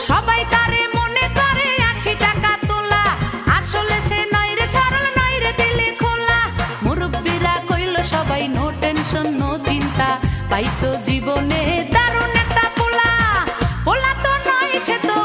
সবাই তারে মনে করে ৮০ টাকা তোলা, আসলে সে নয় রে সরল, নয় রে দিলে খোলা। মুরব্বীরা কইল সবাই নো টেনশন নো চিন্তা, পাইছো জীবনে দারুণ একটা পোলা। পোলা তো নয় সে তো